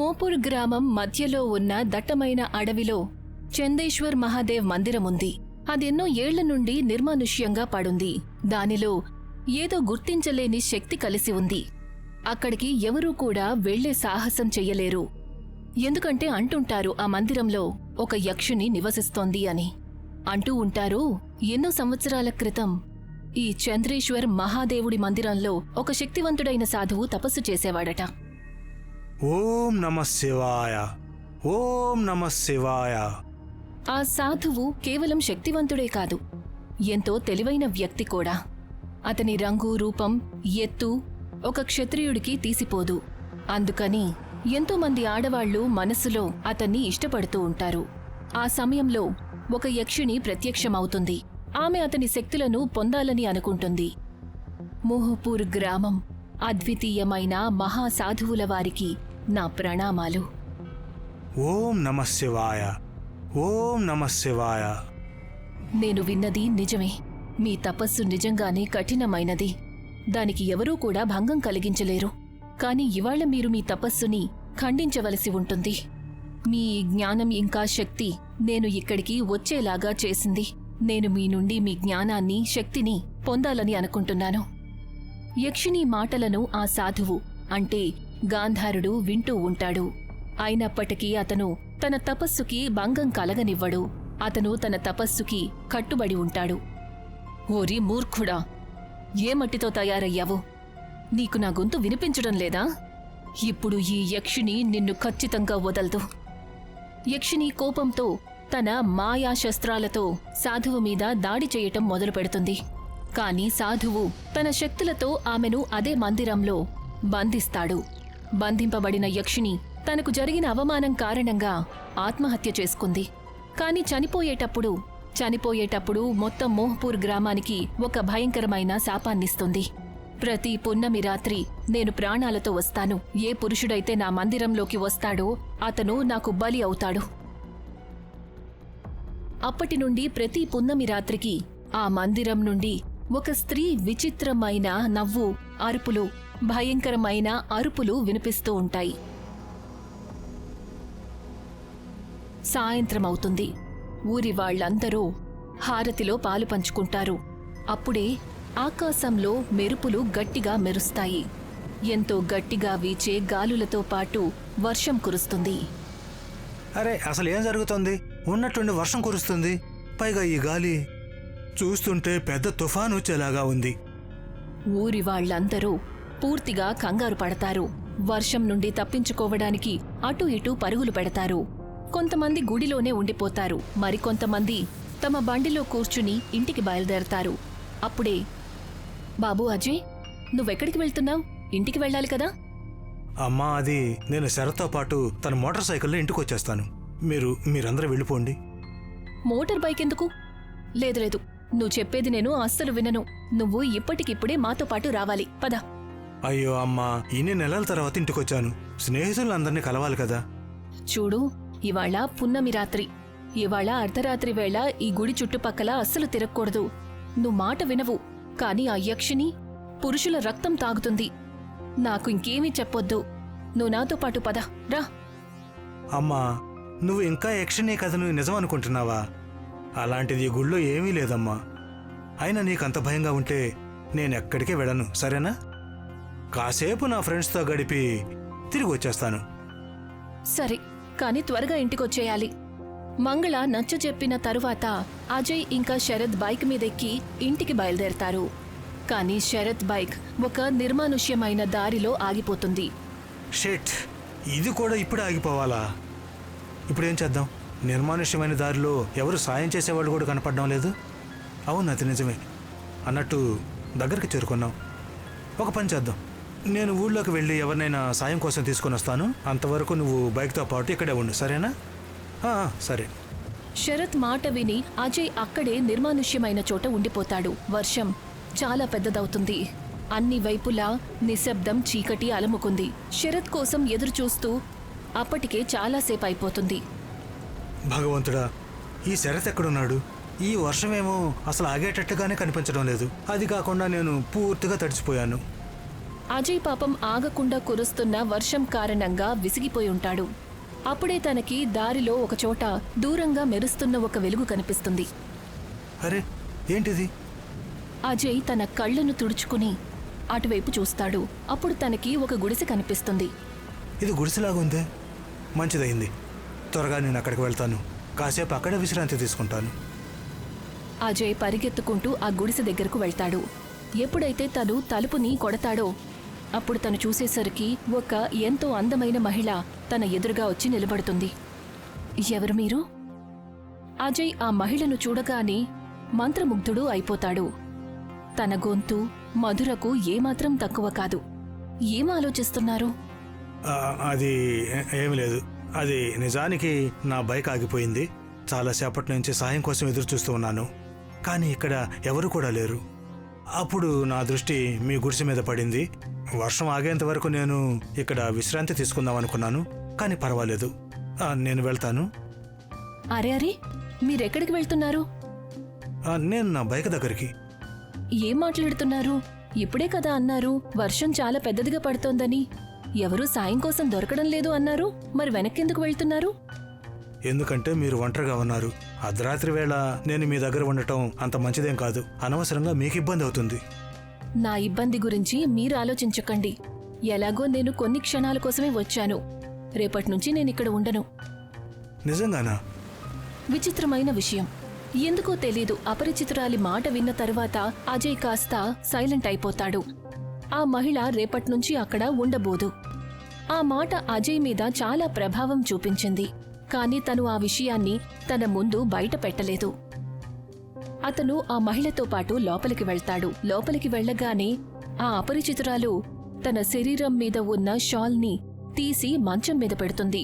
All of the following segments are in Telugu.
మోపూర్ గ్రామం మధ్యలో ఉన్న దట్టమైన అడవిలో చందేశ్వర్ మహాదేవ్ మందిరముంది. అదెన్నో ఏళ్ల నుండి నిర్మానుష్యంగా పడుంది. దానిలో ఏదో గుర్తించలేని శక్తి కలిసి ఉంది. అక్కడికి ఎవరూ కూడా వెళ్లే సాహసం చెయ్యలేరు. ఎందుకంటే అంటుంటారు ఆ మందిరంలో ఒక యక్షుని నివసిస్తోంది అని. అంటూ ఉంటారు ఎన్నో సంవత్సరాల క్రితం ఈ చంద్రేశ్వర్ మహాదేవుడి మందిరంలో ఒక శక్తివంతుడైన సాధువు తపస్సు చేసేవాడట. ఓం నమః శివాయ, ఓం నమః శివాయ. ఆ సాధువు కేవలం శక్తివంతుడే కాదు, ఎంతో తెలివైన వ్యక్తి కూడా. అతని రంగు, రూపం, ఎత్తు ఒక క్షత్రియుడికి తీసిపోదు. అందుకని ఎంతోమంది ఆడవాళ్లు మనసులో అతన్ని ఇష్టపడుతూ ఉంటారు. ఆ సమయంలో ఒక యక్షిణి ప్రత్యక్షమవుతుంది. ఆమె అతని శక్తులను పొందాలని అనుకుంటుంది. మోహపూర్ గ్రామం అద్వితీయమైన మహాసాధువుల వారికి నా ప్రణామాలు. ఓం నమః శివాయ, ఓం నమః శివాయ. నేను విన్నది నిజమే. మీ తపస్సు నిజంగానే కఠినమైనది. దానికి ఎవరూ కూడా భంగం కలిగించలేరు. కాని ఇవాళ మీరు మీ తపస్సుని ఖండించవలసి ఉంటుంది. మీ జ్ఞానం ఇంకా శక్తి నేను ఇక్కడికి వచ్చేలాగా చేసింది. నేను మీ నుండి మీ జ్ఞానాన్ని, శక్తిని పొందాలని అనుకుంటున్నాను. యక్షిణి మాటలను ఆ సాధువు అంటే గాంధారుడు వింటూ ఉంటాడు. అయినప్పటికీ అతను తన తపస్సుకి భంగం కలగనివ్వడు. అతను తన తపస్సుకి కట్టుబడి ఉంటాడు. ఓరి మూర్ఖుడా, ఏ మట్టితో తయారయ్యావు? నీకు నా గొంతు వినిపించడం లేదా? ఇప్పుడు ఈ యక్షిణి నిన్ను ఖచ్చితంగా వదలదు. యక్షిణి కోపంతో తన మాయాశస్త్రాలతో సాధువు మీద దాడి చేయటం మొదలు పెడుతుంది. కాని సాధువు తన శక్తులతో ఆమెను అదే మందిరంలో బంధిస్తాడు. బంధింపబడిన యక్షిణి తనకు జరిగిన అవమానం కారణంగా ఆత్మహత్య చేసుకుంది. కాని చనిపోయేటప్పుడు మొత్తం మోహపూర్ గ్రామానికి ఒక భయంకరమైన శాపాన్నిస్తుంది. ప్రతి పున్నమి రాత్రి నేను ప్రాణాలతో వస్తాను. ఏ పురుషుడైతే నా మందిరంలోకి వస్తాడో అతను నాకు బలి అవుతాడు. అప్పటి నుండి ప్రతి పున్నమి రాత్రికి ఆ మందిరం నుండి ఒక స్త్రీ విచిత్రమైన నవ్వు, అరుపులు, భయంకరమైన అరుపులు వినిపిస్తూ ఉంటాయి. సాయంత్రమవుతుంది. ఊరి వాళ్లందరూ హారతిలో పాలు పంచుకుంటారు. అప్పుడే ఆకాశంలో మెరుపులు గట్టిగా మెరుస్తాయి. ఎంతో గట్టిగా వీచే గాలులతో పాటు వర్షం కురుస్తుంది. అరే, అసలు ఏం జరుగుతోంది? ఉన్నట్టుండి వర్షం కురుస్తుంది. పైగా ఈ గాలి చూస్తుంటే పెద్ద తుఫాను వచ్చేలాగా ఉంది. ఊరి వాళ్లందరూ పూర్తిగా కంగారు పడతారు. వర్షం నుండి తప్పించుకోవడానికి అటూ ఇటూ పరుగులు పెడతారు. కొంతమంది గుడిలోనే ఉండిపోతారు. మరికొంతమంది తమ బండిలో కూర్చుని ఇంటికి బయలుదేరతారు. అప్పుడే, బాబూ అజయ్, నువ్వెక్కడికి వెళ్తున్నావు? ఇంటికి వెళ్ళాలి కదా? అమ్మా, అది నేను శరత్తో పాటు తన మోటార్ సైకిల్లో ఇంటికి వచ్చేస్తాను. మీరందరూ వెళ్ళిపోండి. మోటార్ బైక్ ఎందుకు? లేదు, నువ్వు చెప్పేది నేను అస్సలు వినను. నువ్వు ఇప్పటికిప్పుడే మాతో పాటు రావాలి. పద. అయ్యో అమ్మా, ఇన్ని నెలల తర్వాత ఇంటికొచ్చాను. స్నేహితులందరినీ కలవాలి కదా. చూడు, ఇవాళ పున్నమి రాత్రి. ఇవాళ అర్ధరాత్రి వేళ ఈ గుడి చుట్టుపక్కల అస్సలు తిరగకూడదు. నువ్వు మాట వినవు. కాని ఆ యక్షిని పురుషుల రక్తం తాగుతుంది. నాకు ఇంకేమీ చెప్పొద్దు. నువ్వు నాతో పాటు పద, రా. అమ్మా, నువ్వు ఇంకా యక్షిని కథను నిజం అనుకుంటున్నావా? అలాంటిది ఈ గుళ్ళో ఏమీ లేదమ్మా. అయినా నీకంత భయంగా ఉంటే నేనెక్కడికి వెళ్ళను, సరేనా? కాసేపు నా ఫ్రెండ్స్తో గడిపి తిరిగి వచ్చేస్తాను. సరే, కాని త్వరగా ఇంటికొచ్చేయాలి. మంగళ నచ్చ చెప్పిన తరువాత అజయ్ ఇంకా శరత్ బైక్ మీదెక్కి ఇంటికి బయలుదేరతారు. కాని శరత్ బైక్ ఒక నిర్మానుష్యమైన దారిలో ఆగిపోతుంది. షిట్, ఇది కూడా ఇప్పుడు ఆగిపోవాలా? ఇప్పుడేం చేద్దాం? నిర్మానుష్యమైన దారిలో ఎవరు సాయం చేసేవాళ్ళు కూడా కనపడడం లేదు. అవును, అది నిజమే. అన్నట్టు దగ్గరికి చేరుకున్నాం. ఒక పని చేద్దాం, నేను ఊళ్ళోకి వెళ్ళి ఎవరినైనా సాయం కోసం తీసుకుని వస్తాను. అంతవరకు నువ్వు బైక్తో పాటు ఇక్కడే ఉండు, సరేనా? సరే. శరత్ మాట విని అజయ్ అక్కడే నిర్మానుష్యమైన చోట ఉండిపోతాడు. వర్షం చాలా పెద్దదవుతుంది. అన్ని వైపులా నిశ్శబ్దం, చీకటి అలముకుంది. శరత్ కోసం ఎదురుచూస్తూ అప్పటికే చాలాసేపు అయిపోతుంది. భగవంతుడా, ఈ శరత్ ఎక్కడున్నాడు? ఈ వర్షమేమో అసలు ఆగేటట్టుగానే కనిపించడం లేదు. అది కాకుండా నేను పూర్తిగా తడిచిపోయాను. అజయ్ పాపం ఆగకుండా కురుస్తున్న వర్షం కారణంగా విసిగిపోయి ఉంటాడు. అప్పుడే తనకి దారిలో ఒకచోట దూరంగా మెరుస్తున్న ఒక వెలుగు కనిపిస్తుంది. అరే ఏంటిది? అజయ్ తన కళ్ళను తుడుచుకుని అటువైపు చూస్తాడు. అప్పుడు తనకి ఒక గుడిసె కనిపిస్తుంది. ఇది గుడిసెలాగుందే. మంచిదైంది, త్వరగా నేను అక్కడికి వెళ్తాను. కాసేపు అక్కడే విశ్రాంతి తీసుకుంటాను. అజయ్ పరిగెత్తుకుంటూ ఆ గుడిసె దగ్గరకు వెళ్తాడు. ఎప్పుడైతే తను తలుపుని కొడతాడో అప్పుడు తను చూసేసరికి ఒక ఎంతో అందమైన మహిళ తన ఎదురుగా వచ్చి నిలబడుతుంది. ఎవరు మీరు? అజయ్ ఆ మహిళను చూడగానే మంత్రముగ్ధుడు అయిపోతాడు. తన గొంతు మధురకు ఏమాత్రం తక్కువ కాదు. ఏం ఆలోచిస్తున్నారు? అది ఏమి లేదు. అది నిజానికి నా బైక్ ఆగిపోయింది. చాలాసేపటి నుంచి సాయం కోసం ఎదురు చూస్తూ ఉన్నాను, కానీ ఇక్కడ ఎవరు కూడా లేరు. అప్పుడు నా దృష్టి మీ గుడిసె మీద పడింది. వర్షం ఆగేంత వరకు నేను ఇక్కడ విశ్రాంతి తీసుకుందాం అనుకున్నాను, కానీ పర్వాలేదు, నేను వెళ్తాను. అరే అరే, మీరెక్కడికి వెళ్తున్నారు? నేను నా బైక్ దగ్గరికి. ఏం మాట్లాడుతున్నారు? ఇప్పుడే కదా అన్నారు వర్షం చాలా పెద్దదిగా పడుతోందని. ఎవరూ సాయం కోసం దొరకడం లేదు అన్నారు. మరి వెనక్కెందుకు వెళ్తున్నారు? ఎందుకంటే మీరు ఒంటరిగా ఉన్నారు. అర్ధరాత్రి వేళ నేను మీ దగ్గర ఉండటం అంత మంచిదేం కాదు. అనవసరంగా మీకు ఇబ్బంది అవుతుంది. నా ఇబ్బంది గురించి మీరు ఆలోచించకండి. ఎలాగో నేను కొన్ని క్షణాల కోసమే వచ్చాను. రేపటి నుంచి నేనిక్కడ ఉండను. నిజంగానా? విచిత్రమైన విషయం. ఎందుకో తెలీదు, అపరిచితురాలి మాట విన్న తరువాత అజయ్ కాస్త సైలెంట్ అయిపోతాడు. ఆ మహిళ రేపట్నుంచి అక్కడ ఉండబోదు. ఆ మాట అజయ్ మీద చాలా ప్రభావం చూపించింది. కాని తను ఆ విషయాన్ని తన ముందు బయట పెట్టలేదు. అతను ఆ మహిళతో పాటు లోపలికి వెళ్తాడు. లోపలికి వెళ్లగానే ఆ అపరిచితురాలు తన శరీరం మీద ఉన్న షాల్ని తీసి మంచం మీద పెడుతుంది.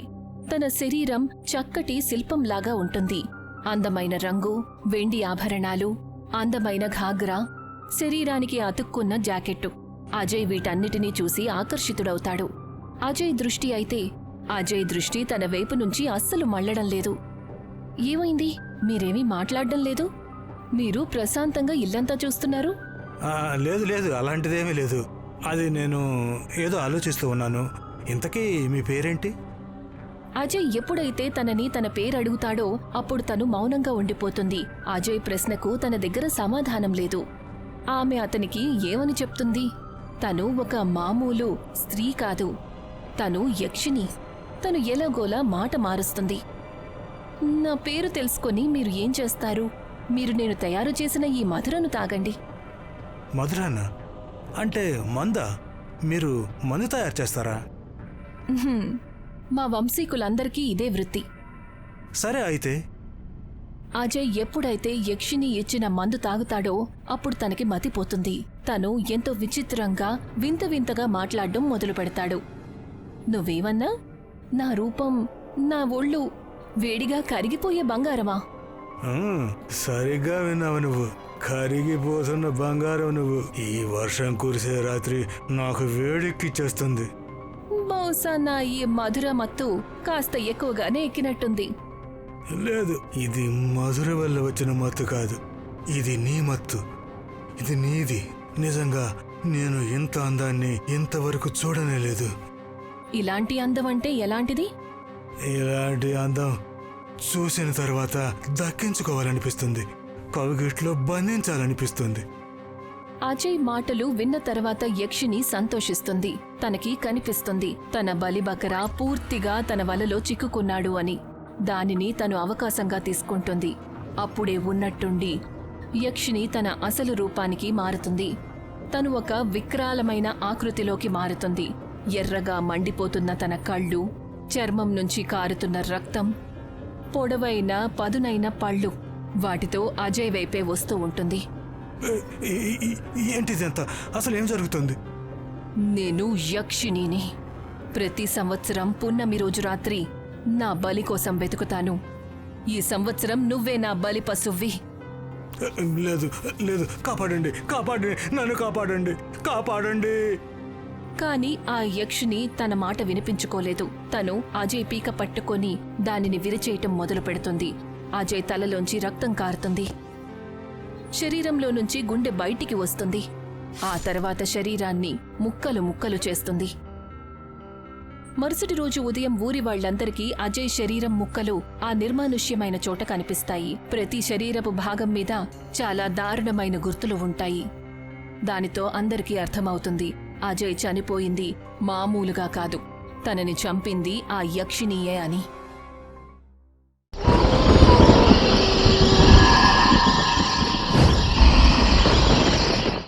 తన శరీరం చక్కటి శిల్పంలాగా ఉంటుంది. అందమైన రంగు, వెండి ఆభరణాలు, అందమైన ఘాగ్రా, శరీరానికి అతుక్కున్న జాకెట్టు. అజయ్ వీటన్నిటినీ చూసి ఆకర్షితుడవుతాడు. అజయ్ దృష్టి తన వైపు నుంచి అస్సలు మళ్లడం లేదు. ఏమైంది? మీరేమీ మాట్లాడడం లేదు. మీరు ప్రశాంతంగా ఇల్లంతా చూస్తున్నారు. లేదు లేదు, అలాంటిదేమీ లేదు. అది నేను ఏదో ఆలోచిస్తూ ఉన్నాను. ఇంతకీ మీ పేరేంటి? అజయ్ ఎప్పుడైతే తనని తన పేరడుగుతాడో అప్పుడు తను మౌనంగా ఉండిపోతుంది. అజయ్ ప్రశ్నకు తన దగ్గర సమాధానం లేదు. ఆమె అతనికి ఏమని చెప్తుంది? తను ఒక మామూలు స్త్రీ కాదు, తను యక్షిని. తను ఎలాగోలా మాట మారుస్తుంది. నా పేరు తెలుసుకొని మీరు ఏం చేస్తారు? మీరు నేను తయారు చేసిన ఈ మధురను తాగండి. మధురానా? అంటే మందా? మీరు మందు తయారు చేస్తారా? మా వంశీకులందరికీ ఇదే వృత్తి. సరే అయితే. అజయ్ ఎప్పుడైతే యక్షిని ఇచ్చిన మందు తాగుతాడో అప్పుడు తనకి మతిపోతుంది. తను ఎంతో విచిత్రంగా వింత వింతగా మాట్లాడడం మొదలు పెడతాడు. నువ్వేమన్నా? నా రూపం, నా ఒళ్ళు వేడిగా కరిగిపోయే బంగారమా? సరిగ్గా విన్నావు నువ్వు. కరిగిపోతున్న బంగారం నువ్వు. ఈ వర్షం కురిసే రాత్రి నాకు వేడెక్కిచ్చేస్తుంది. బహుశా నా ఈ మధుర మత్తు కాస్త ఎక్కువగానే ఎక్కినట్టుంది. లేదు, ఇది మధుర వల్ల వచ్చిన మత్తు కాదు. ఇది నీ మత్తు. ఇది నీది. నిజంగా నేను ఇంత అందాన్ని ఇంతవరకు చూడనే లేదు. ఇలాంటి అందం అంటే ఎలాంటిది? ఇలాంటి అందం చూసిన తర్వాత దక్కించుకోవాలనిపిస్తుంది. కవిగిట్లో బంధించాలనిపిస్తుంది. అజయ్ మాటలు విన్న తర్వాత యక్షిని సంతోషిస్తుంది. తనకి కనిపిస్తుంది తన బలిబకరా పూర్తిగా తన వలలో చిక్కుకున్నాడు అని. దానిని తను అవకాశంగా తీసుకుంటుంది. అప్పుడే ఉన్నట్టుండి యక్షిని తన అసలు రూపానికి మారుతుంది. తను ఒక వికరాలమైన ఆకృతిలోకి మారుతుంది. ఎర్రగా మండిపోతున్న తన కళ్ళు, చర్మం నుంచి కారుతున్న రక్తం, పొడవైన పదునైన పళ్ళు, వాటితో అజయ్ వైపే వస్తూ ఉంటుంది. ఏంటిదంతా? అసలు ఏం జరుగుతుంది? నేను యక్షిణిని. ప్రతి సంవత్సరం పున్నమి రోజు రాత్రి నా బలి కోసం వెతుకుతాను. ఈ సంవత్సరం నువ్వే నా బలి పశువ్వి. లేదు లేదు, కాపాడండి, కాపాడండి, నన్ను కాపాడండి, కాపాడండి. కాని ఆ యక్షిని తన మాట వినిపించుకోలేదు. తను అజయ్ పీక పట్టుకొని దానిని విరిచేయటం మొదలు పెడుతుంది. అజయ్ తలలోంచి రక్తం కారుతుంది. శరీరంలో నుంచి గుండె బయటికి వస్తుంది. ఆ తర్వాత శరీరాన్ని ముక్కలు ముక్కలు చేస్తుంది. మరుసటి రోజు ఉదయం ఊరి వాళ్లందరికీ అజయ్ శరీరం ముక్కలు ఆ నిర్మానుష్యమైన చోట కనిపిస్తాయి. ప్రతి శరీరపు భాగం మీద చాలా దారుణమైన గుర్తులు ఉంటాయి. దానితో అందరికీ అర్థమవుతుంది అజయ్ చనిపోయింది మామూలుగా కాదు, తనని చంపింది ఆ యక్షిణీయే అని.